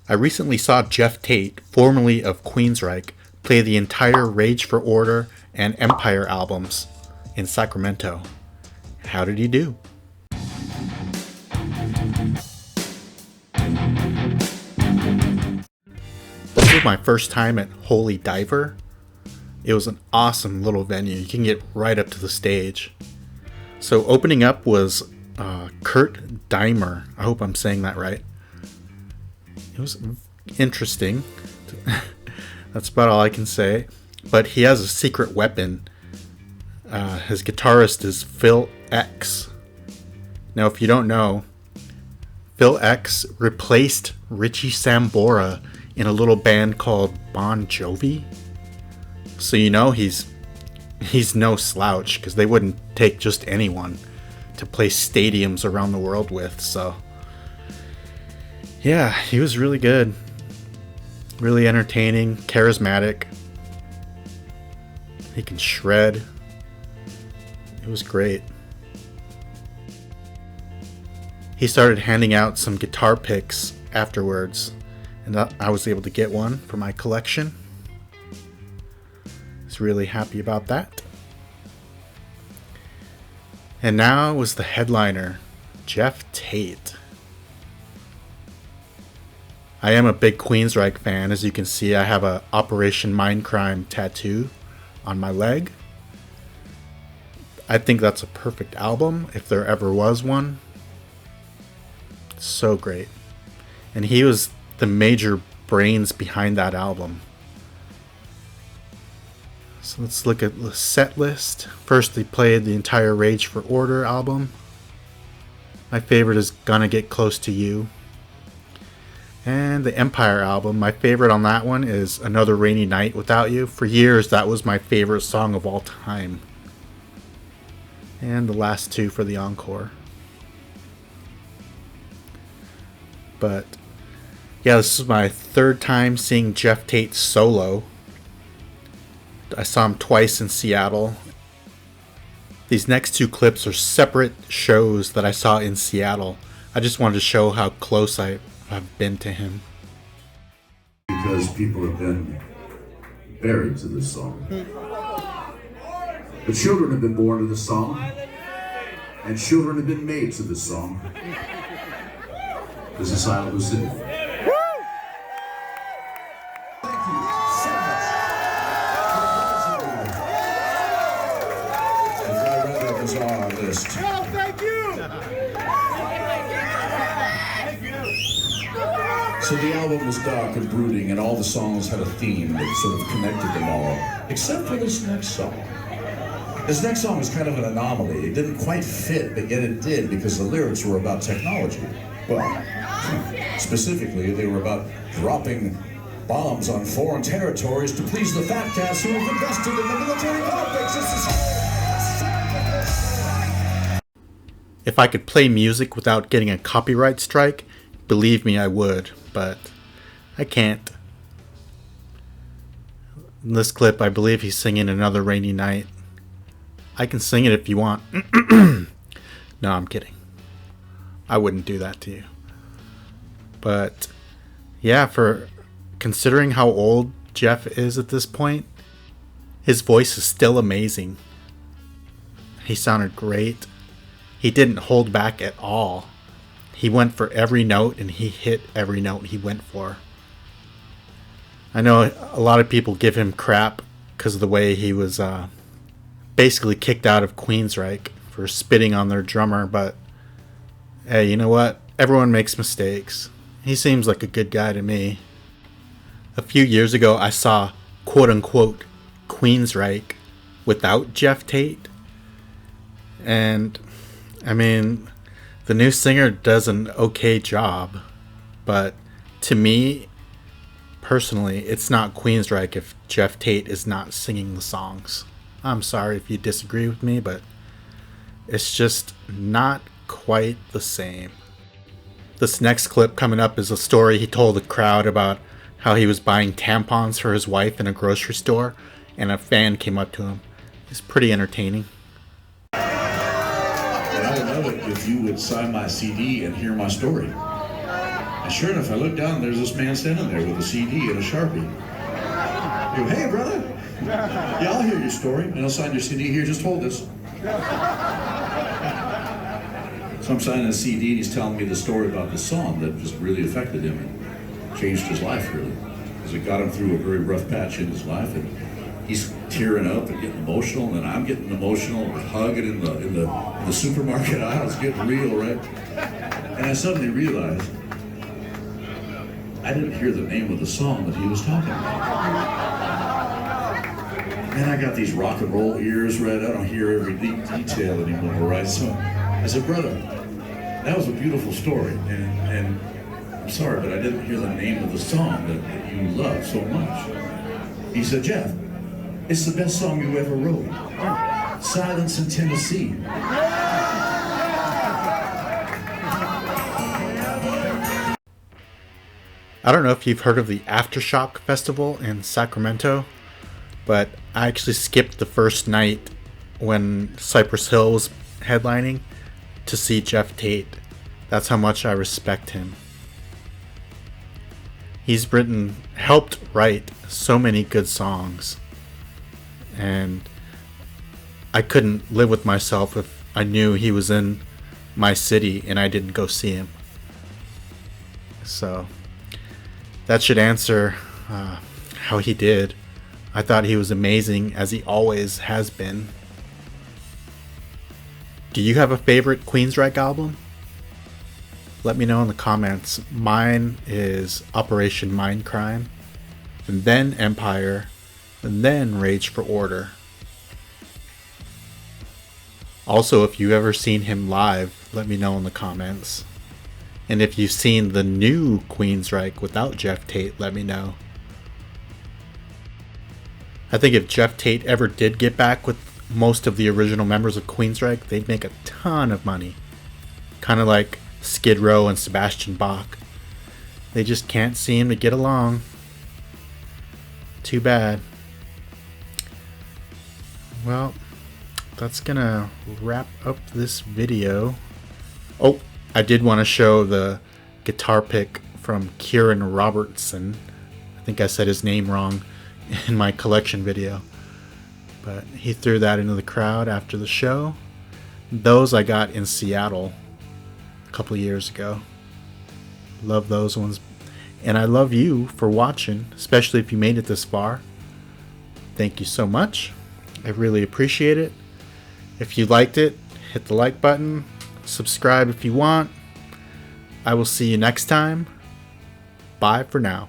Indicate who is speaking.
Speaker 1: I recently saw Geoff Tate, formerly of Queensryche, play the entire Rage for Order and Empire albums in Sacramento. How did he do? This was my first time at Holy Diver. It was an awesome little venue. You can get right up to the stage. So opening up was Kurt Dimer. I hope I'm saying that right. It was interesting. That's about all I can say. But he has a secret weapon. His guitarist is Phil X. Now, if you don't know, Phil X replaced Richie Sambora in a little band called Bon Jovi. So you know he's no slouch, because they wouldn't take just anyone to play stadiums around the world with. So yeah, he was really good. Really entertaining, charismatic. He can shred. It was great. He started handing out some guitar picks afterwards, and I was able to get one for my collection. I was really happy about that. And now was the headliner, Geoff Tate. I am a big Queensryche fan. As you can see, I have a Operation Mindcrime tattoo on my leg. I think that's a perfect album, if there ever was one. So great. And he was the major brains behind that album. So let's look at the set list. First, they played the entire Rage for Order album. My favorite is Gonna Get Close to You. And the Empire album, my favorite on that one is Another Rainy Night Without You. For years, that was my favorite song of all time. And the last two for the encore. But yeah, this is my third time seeing Geoff Tate solo. I saw him twice in Seattle. These next two clips are separate shows that I saw in Seattle. I just wanted to show how close I've been to him.
Speaker 2: Because people have been buried to this song. The children have been born to this song, and children have been made to this song. This is Silent Lucidity. List.
Speaker 3: No, thank you.
Speaker 2: So the album was dark and brooding, and all the songs had a theme that sort of connected them all, except for this next song. This next song was kind of an anomaly. It didn't quite fit, but yet it did, because the lyrics were about technology. Well, specifically, they were about dropping bombs on foreign territories to please the fat cats who have invested in the military Olympics.
Speaker 1: If I could play music without getting a copyright strike, believe me, I would, but I can't. In this clip, I believe he's singing Another Rainy Night. I can sing it if you want. No, I'm kidding. I wouldn't do that to you. But yeah, for considering how old Geoff is at this point, his voice is still amazing. He sounded great. He didn't hold back at all. He went for every note, and he hit every note he went for. I know a lot of people give him crap because of the way he was basically kicked out of Queensryche for spitting on their drummer, but hey, you know what? Everyone makes mistakes. He seems like a good guy to me. A few years ago, I saw quote-unquote Queensryche without Geoff Tate, and I mean, the new singer does an okay job, but to me, personally, it's not Queensryche if Geoff Tate is not singing the songs. I'm sorry if you disagree with me, but it's just not quite the same. This next clip coming up is a story he told the crowd about how he was buying tampons for his wife in a grocery store, and a fan came up to him. It's pretty entertaining.
Speaker 2: I would love it if you would sign my CD and hear my story. And sure enough, I look down and there's this man standing there with a CD and a Sharpie. I go, hey brother, yeah, I'll hear your story and I'll sign your CD here, just hold this. So I'm signing a CD and he's telling me the story about the song that just really affected him and changed his life really. Because it got him through a very rough patch in his life, and he's tearing up and getting emotional, and I'm getting emotional. We're hugging in the supermarket aisle. It's getting real, right? And I suddenly realized I didn't hear the name of the song that he was talking about. Man, I got these rock and roll ears, right? I don't hear every detail anymore, right? So I said, brother, that was a beautiful story, and I'm sorry, but I didn't hear the name of the song that you love so much. He said, Geoff, it's the best song you ever wrote. Silence in Tennessee.
Speaker 1: I don't know if you've heard of the Aftershock Festival in Sacramento, but I actually skipped the first night when Cypress Hill was headlining to see Geoff Tate. That's how much I respect him. He's helped write so many good songs, and I couldn't live with myself if I knew he was in my city and I didn't go see him. So that should answer how he did. I thought he was amazing, as he always has been. Do you have a favorite Queensryche album? Let me know in the comments. Mine is Operation Mindcrime, and then Empire, and then Rage for Order. Also, if you've ever seen him live, let me know in the comments. And if you've seen the new Queensryche without Geoff Tate, let me know. I think if Geoff Tate ever did get back with most of the original members of Queensryche, they'd make a ton of money. Kind of like Skid Row and Sebastian Bach. They just can't seem to get along. Too bad. Well, that's gonna wrap up this video. Oh, I did want to show the guitar pick from Kieran Robertson. I think I said his name wrong in my collection video, but he threw that into the crowd after the show. Those I got in Seattle a couple years ago. Love those ones. And I love you for watching, especially if you made it this far. Thank you so much. I really appreciate it. If you liked it, hit the like button. Subscribe if you want. I will see you next time. Bye for now.